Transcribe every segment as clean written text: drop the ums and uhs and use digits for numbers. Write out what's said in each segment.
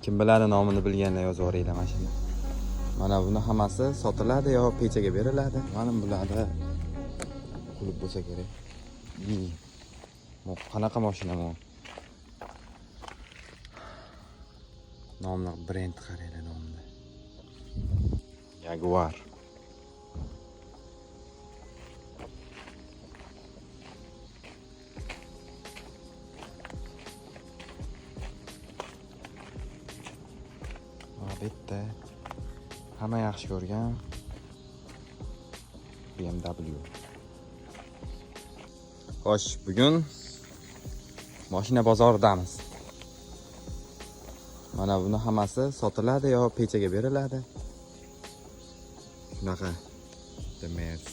Kim biladi nomini bilganlar yozib yuboringlar mashina. Mana buni hammasi sotiladi yo pechaga beriladi. Mana bularda qulib bo'lsa kerak. Bu qanaqa mashina bu? Nomli brend qaranglar nomini. Jaguar. Bitta hamma yaxshi ko'rgan BMW. Xo'sh, bugun mashina bozoridamiz. Mana buni hammasi sotiladi yo pechaga beriladi. Shunaqa Demers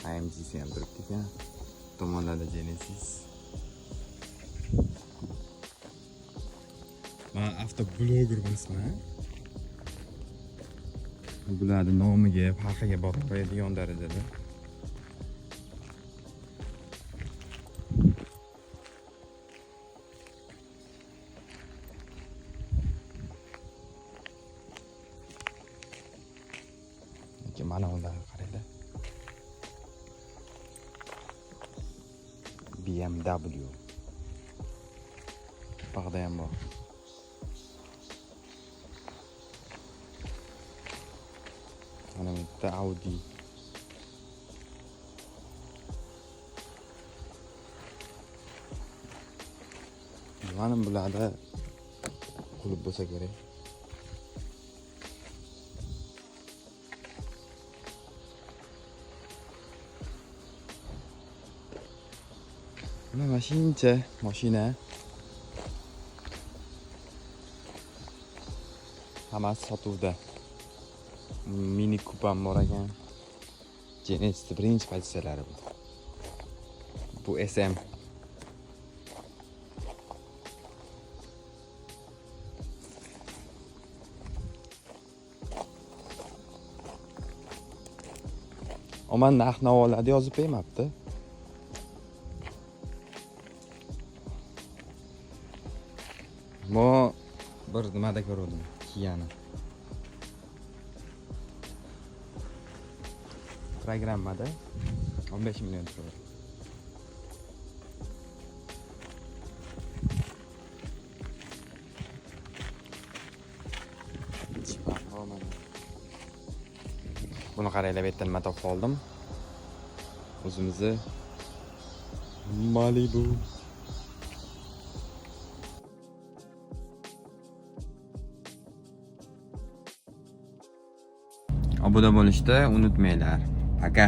AMG'si ham turibdi ekan. Tomonlarda Genesis. Men avtobloger emasman. Bularni nomiga, farqiga borib qo'yadigan darajada. Lekin mana ularga qaranglar. BMW. Bag'da ham bor. Mana bitta Audi. Mana bularda qulib bo'lsa kerak. Mana mashina. Hammasi sotuvda. Mini kupam bor ekan. Genesis birinchi pozitsiyalari bu. Bu SM. Oman narx-navolarni yozib bermabdi. Mo bir nimada ko'rdim, Kia'ni. Programmada 15 million turadi. Buni qaranglar, bu yerdan nima topib oldim. O'zimizni Malibu. Obuna bo'lishni unutmanglar. Aka.